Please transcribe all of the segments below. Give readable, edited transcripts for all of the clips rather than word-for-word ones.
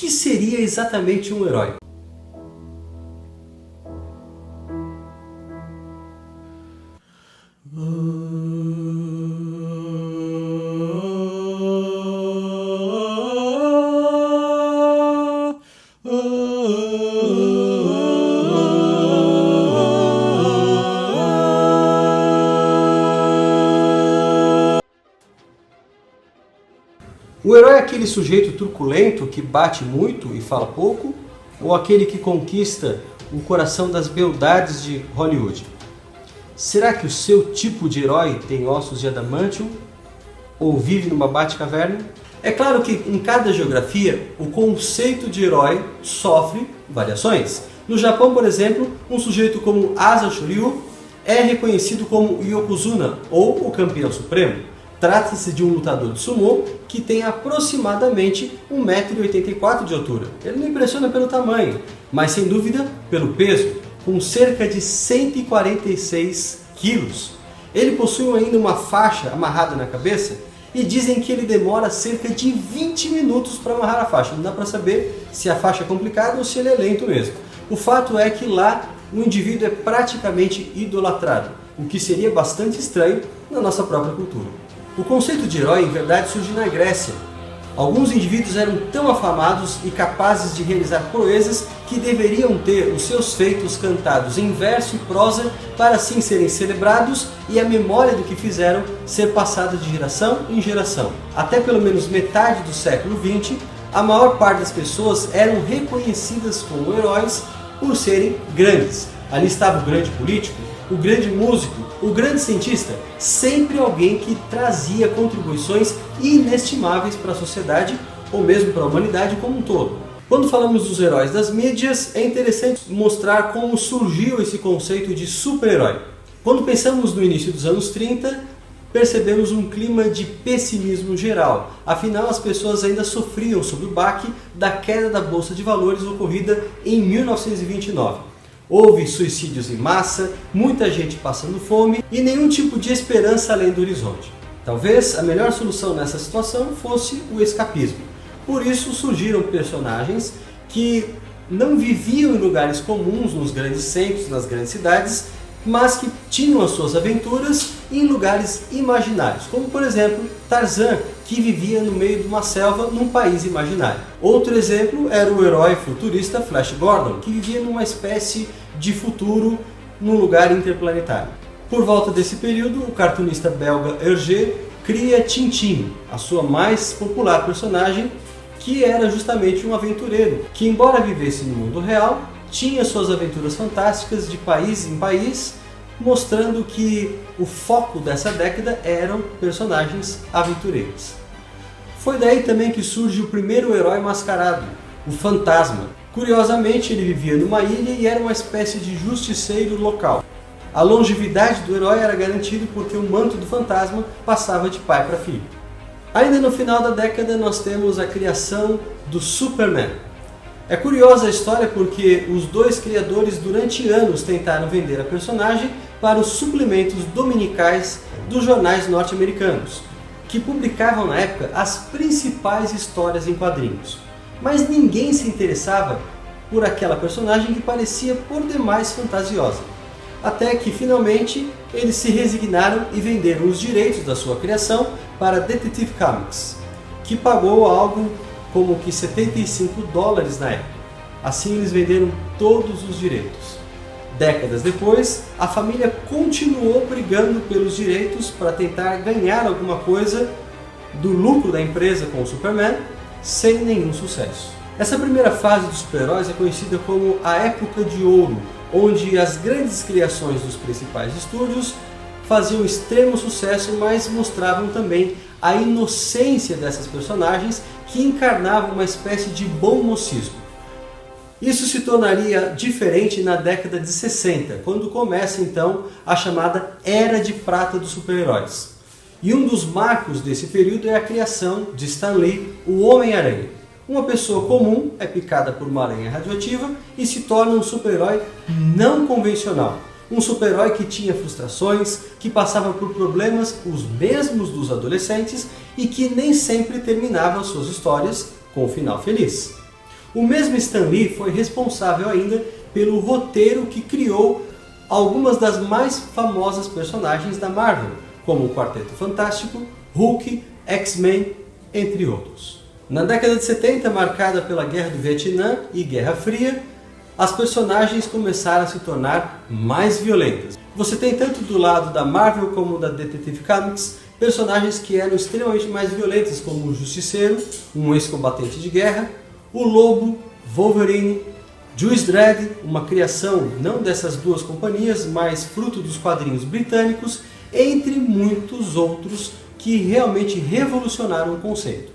que seria exatamente um herói? O herói é aquele sujeito truculento que bate muito e fala pouco? Ou aquele que conquista o coração das beldades de Hollywood? Será que o seu tipo de herói tem ossos de adamantium? Ou vive numa Batcaverna? É claro que em cada geografia o conceito de herói sofre variações. No Japão, por exemplo, um sujeito como Asa Shoryu é reconhecido como Yokozuna, ou o campeão supremo. Trata-se de um lutador de sumô que tem aproximadamente 1,84 m de altura. Ele não impressiona pelo tamanho, mas sem dúvida pelo peso, com cerca de 146 quilos. Ele possui ainda uma faixa amarrada na cabeça e dizem que ele demora cerca de 20 minutos para amarrar a faixa. Não dá para saber se a faixa é complicada ou se ele é lento mesmo. O fato é que lá o indivíduo é praticamente idolatrado, o que seria bastante estranho na nossa própria cultura. O conceito de herói, em verdade, surge na Grécia. Alguns indivíduos eram tão afamados e capazes de realizar proezas que deveriam ter os seus feitos cantados em verso e prosa para assim serem celebrados e a memória do que fizeram ser passada de geração em geração. Até pelo menos metade do século XX, a maior parte das pessoas eram reconhecidas como heróis por serem grandes. Ali estava o grande político, o grande músico, o grande cientista, sempre alguém que trazia contribuições inestimáveis para a sociedade ou mesmo para a humanidade como um todo. Quando falamos dos heróis das mídias, é interessante mostrar como surgiu esse conceito de super-herói. Quando pensamos no início dos anos 30, percebemos um clima de pessimismo geral. Afinal, as pessoas ainda sofriam sob o baque da queda da Bolsa de Valores ocorrida em 1929. Houve suicídios em massa, muita gente passando fome e nenhum tipo de esperança além do horizonte. Talvez a melhor solução nessa situação fosse o escapismo. Por isso surgiram personagens que não viviam em lugares comuns, nos grandes centros, nas grandes cidades, mas que tinham as suas aventuras em lugares imaginários, como por exemplo Tarzan, que vivia no meio de uma selva num país imaginário. Outro exemplo era o herói futurista Flash Gordon, que vivia numa espécie de futuro num lugar interplanetário. Por volta desse período, o cartunista belga Hergé cria Tintin, a sua mais popular personagem, que era justamente um aventureiro, que embora vivesse no mundo real, tinha suas aventuras fantásticas de país em país, mostrando que o foco dessa década eram personagens aventureiros. Foi daí também que surge o primeiro herói mascarado, o Fantasma. Curiosamente, ele vivia numa ilha e era uma espécie de justiceiro local. A longevidade do herói era garantida porque o manto do fantasma passava de pai para filho. Ainda no final da década nós temos a criação do Superman. É curiosa a história porque os dois criadores durante anos tentaram vender a personagem para os suplementos dominicais dos jornais norte-americanos, que publicavam na época as principais histórias em quadrinhos. Mas ninguém se interessava por aquela personagem que parecia por demais fantasiosa. Até que finalmente eles se resignaram e venderam os direitos da sua criação para Detective Comics, que pagou algo como que $75 na época. Assim eles venderam todos os direitos. Décadas depois, a família continuou brigando pelos direitos para tentar ganhar alguma coisa do lucro da empresa com o Superman, sem nenhum sucesso. Essa primeira fase dos super-heróis é conhecida como a Época de Ouro, onde as grandes criações dos principais estúdios faziam extremo sucesso, mas mostravam também a inocência dessas personagens que encarnavam uma espécie de bom mocismo. Isso se tornaria diferente na década de 60, quando começa então a chamada Era de Prata dos super-heróis. E um dos marcos desse período é a criação de Stan Lee, o Homem-Aranha. Uma pessoa comum é picada por uma aranha radioativa e se torna um super-herói não convencional. Um super-herói que tinha frustrações, que passava por problemas os mesmos dos adolescentes e que nem sempre terminava suas histórias com um final feliz. O mesmo Stan Lee foi responsável ainda pelo roteiro que criou algumas das mais famosas personagens da Marvel, como o Quarteto Fantástico, Hulk, X-Men, entre outros. Na década de 70, marcada pela Guerra do Vietnã e Guerra Fria, as personagens começaram a se tornar mais violentas. Você tem tanto do lado da Marvel como da Detective Comics personagens que eram extremamente mais violentos, como o Justiceiro, um ex-combatente de guerra, o Lobo, Wolverine, Juice Dredd, uma criação não dessas duas companhias, mas fruto dos quadrinhos britânicos, entre muitos outros que realmente revolucionaram o conceito.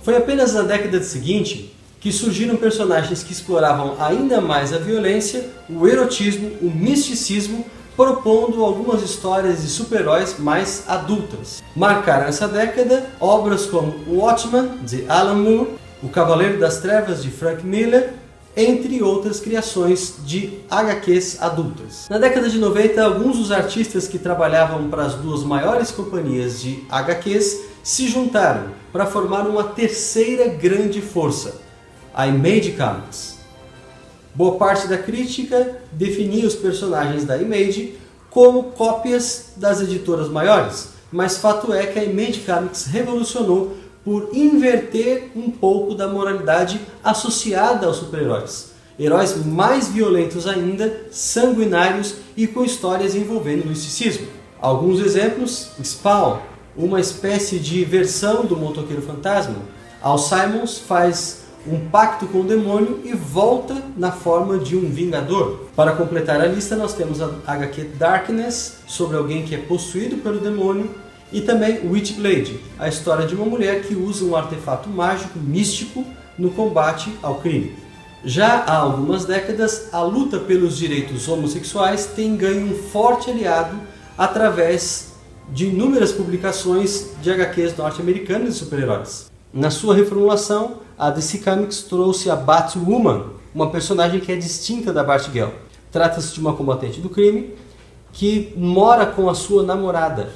Foi apenas na década seguinte que surgiram personagens que exploravam ainda mais a violência, o erotismo, o misticismo, propondo algumas histórias de super-heróis mais adultas. Marcaram essa década obras como o Watchmen, de Alan Moore, O Cavaleiro das Trevas, de Frank Miller, entre outras criações de HQs adultas. Na década de 90, alguns dos artistas que trabalhavam para as duas maiores companhias de HQs se juntaram para formar uma terceira grande força, a Image Comics. Boa parte da crítica definia os personagens da Image como cópias das editoras maiores, mas fato é que a Image Comics revolucionou por inverter um pouco da moralidade associada aos super-heróis. Heróis mais violentos ainda, sanguinários e com histórias envolvendo misticismo. Alguns exemplos: Spawn, uma espécie de versão do Motoqueiro Fantasma. Al Simmons faz um pacto com o demônio e volta na forma de um vingador. Para completar a lista, nós temos a HQ Darkness, sobre alguém que é possuído pelo demônio, e também Witchblade, a história de uma mulher que usa um artefato mágico místico no combate ao crime. Já há algumas décadas, a luta pelos direitos homossexuais tem ganho um forte aliado através de inúmeras publicações de HQs norte-americanas de super-heróis. Na sua reformulação, a DC Comics trouxe a Batwoman, uma personagem que é distinta da Batgirl. Trata-se de uma combatente do crime que mora com a sua namorada.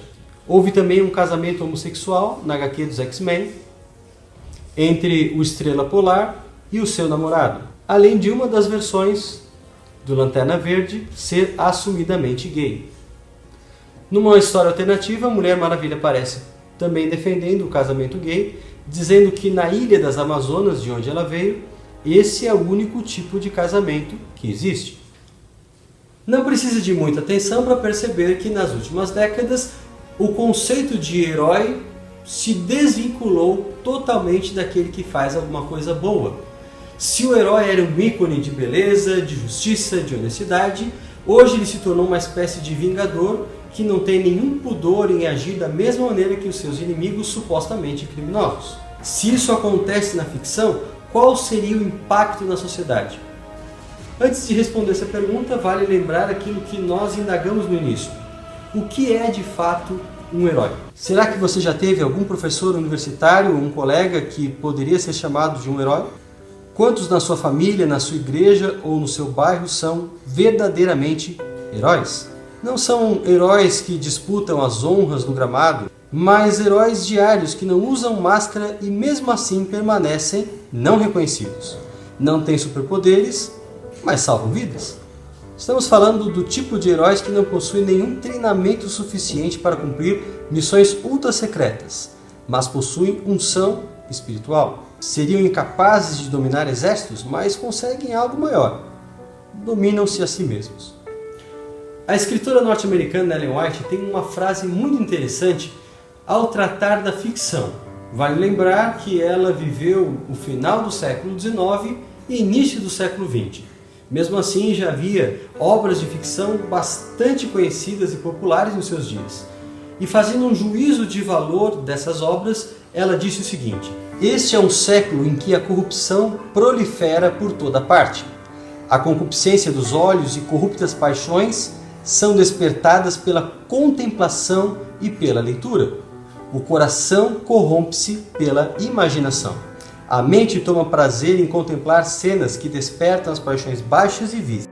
Houve também um casamento homossexual na HQ dos X-Men entre o Estrela Polar e o seu namorado, além de uma das versões do Lanterna Verde ser assumidamente gay. Numa história alternativa, a Mulher Maravilha aparece também defendendo o casamento gay, dizendo que na Ilha das Amazonas, de onde ela veio, esse é o único tipo de casamento que existe. Não precisa de muita atenção para perceber que nas últimas décadas o conceito de herói se desvinculou totalmente daquele que faz alguma coisa boa. Se o herói era um ícone de beleza, de justiça, de honestidade, hoje ele se tornou uma espécie de vingador que não tem nenhum pudor em agir da mesma maneira que os seus inimigos supostamente criminosos. Se isso acontece na ficção, qual seria o impacto na sociedade? Antes de responder essa pergunta, vale lembrar aquilo que nós indagamos no início. O que é de fato um herói? Será que você já teve algum professor universitário ou um colega que poderia ser chamado de um herói? Quantos na sua família, na sua igreja ou no seu bairro são verdadeiramente heróis? Não são heróis que disputam as honras no gramado, mas heróis diários que não usam máscara e mesmo assim permanecem não reconhecidos. Não têm superpoderes, mas salvam vidas. Estamos falando do tipo de heróis que não possuem nenhum treinamento suficiente para cumprir missões ultra secretas, mas possuem unção espiritual. Seriam incapazes de dominar exércitos, mas conseguem algo maior. Dominam-se a si mesmos. A escritora norte-americana Ellen White tem uma frase muito interessante ao tratar da ficção. Vale lembrar que ela viveu o final do século XIX e início do século XX. Mesmo assim, já havia obras de ficção bastante conhecidas e populares nos seus dias. E fazendo um juízo de valor dessas obras, ela disse o seguinte: este é um século em que a corrupção prolifera por toda parte. A concupiscência dos olhos e corruptas paixões são despertadas pela contemplação e pela leitura. O coração corrompe-se pela imaginação. A mente toma prazer em contemplar cenas que despertam as paixões baixas e vis.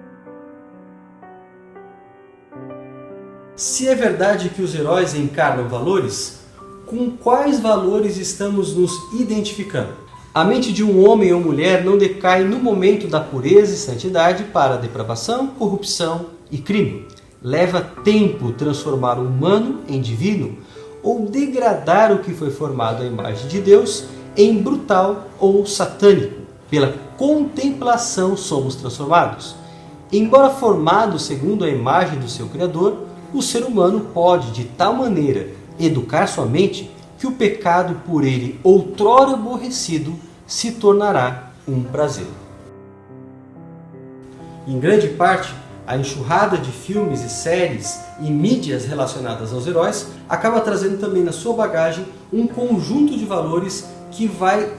Se é verdade que os heróis encarnam valores, com quais valores estamos nos identificando? A mente de um homem ou mulher não decai no momento da pureza e santidade para a depravação, corrupção e crime. Leva tempo transformar o humano em divino ou degradar o que foi formado à imagem de Deus em brutal ou satânico. Pela contemplação somos transformados. Embora formado segundo a imagem do seu Criador, o ser humano pode de tal maneira educar sua mente que o pecado por ele outrora aborrecido se tornará um prazer. Em grande parte, a enxurrada de filmes e séries e mídias relacionadas aos heróis acaba trazendo também na sua bagagem um conjunto de valores que vai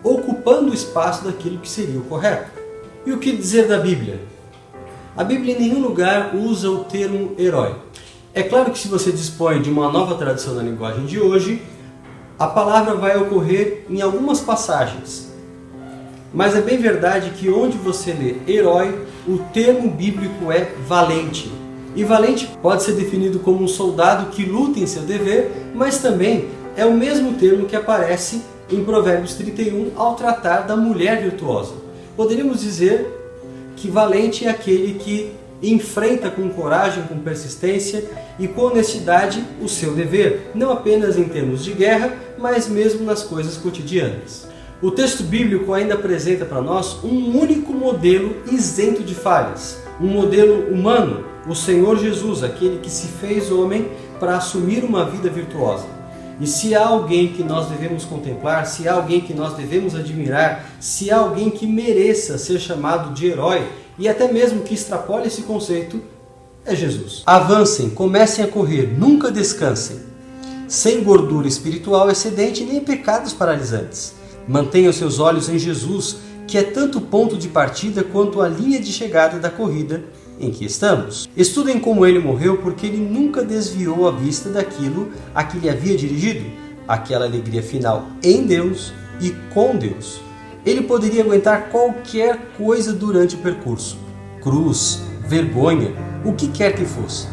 ocupando o espaço daquilo que seria o correto. E o que dizer da Bíblia? A Bíblia em nenhum lugar usa o termo herói. É claro que se você dispõe de uma nova tradução na linguagem de hoje, a palavra vai ocorrer em algumas passagens. Mas é bem verdade que onde você lê herói, o termo bíblico é valente. E valente pode ser definido como um soldado que luta em seu dever, mas também é o mesmo termo que aparece em Provérbios 31 ao tratar da mulher virtuosa. Poderíamos dizer que valente é aquele que enfrenta com coragem, com persistência e com honestidade o seu dever, não apenas em termos de guerra, mas mesmo nas coisas cotidianas. O texto bíblico ainda apresenta para nós um único modelo isento de falhas, um modelo humano, o Senhor Jesus, aquele que se fez homem para assumir uma vida virtuosa. E se há alguém que nós devemos contemplar, se há alguém que nós devemos admirar, se há alguém que mereça ser chamado de herói, e até mesmo que extrapole esse conceito, é Jesus. Avancem, comecem a correr, nunca descansem, sem gordura espiritual excedente nem pecados paralisantes. Mantenham seus olhos em Jesus, que é tanto o ponto de partida quanto a linha de chegada da corrida em que estamos. Estudem como ele morreu, porque ele nunca desviou a vista daquilo a que lhe havia dirigido, aquela alegria final em Deus e com Deus. Ele poderia aguentar qualquer coisa durante o percurso, cruz, vergonha, o que quer que fosse.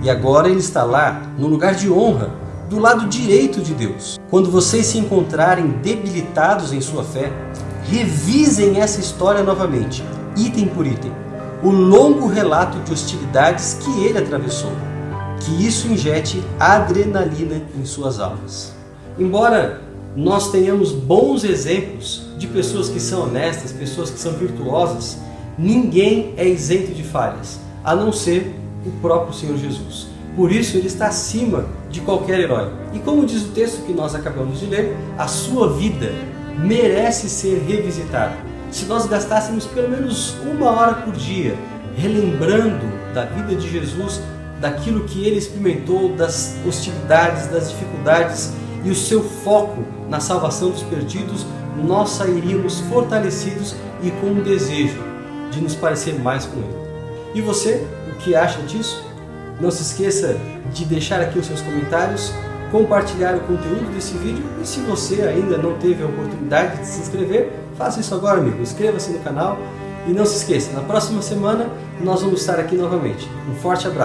E agora ele está lá, no lugar de honra, do lado direito de Deus. Quando vocês se encontrarem debilitados em sua fé, revisem essa história novamente, item por item, o longo relato de hostilidades que ele atravessou. Que isso injete adrenalina em suas almas. Embora nós tenhamos bons exemplos de pessoas que são honestas, pessoas que são virtuosas, ninguém é isento de falhas, a não ser o próprio Senhor Jesus. Por isso ele está acima de qualquer herói. E como diz o texto que nós acabamos de ler, a sua vida merece ser revisitada. Se nós gastássemos pelo menos 1 hora por dia relembrando da vida de Jesus, daquilo que ele experimentou, das hostilidades, das dificuldades e o seu foco na salvação dos perdidos, nós sairíamos fortalecidos e com um desejo de nos parecer mais com ele. E você, o que acha disso? Não se esqueça de deixar aqui os seus comentários, compartilhar o conteúdo desse vídeo e se você ainda não teve a oportunidade de se inscrever, faça isso agora, amigo. Inscreva-se no canal e não se esqueça, na próxima semana nós vamos estar aqui novamente. Um forte abraço.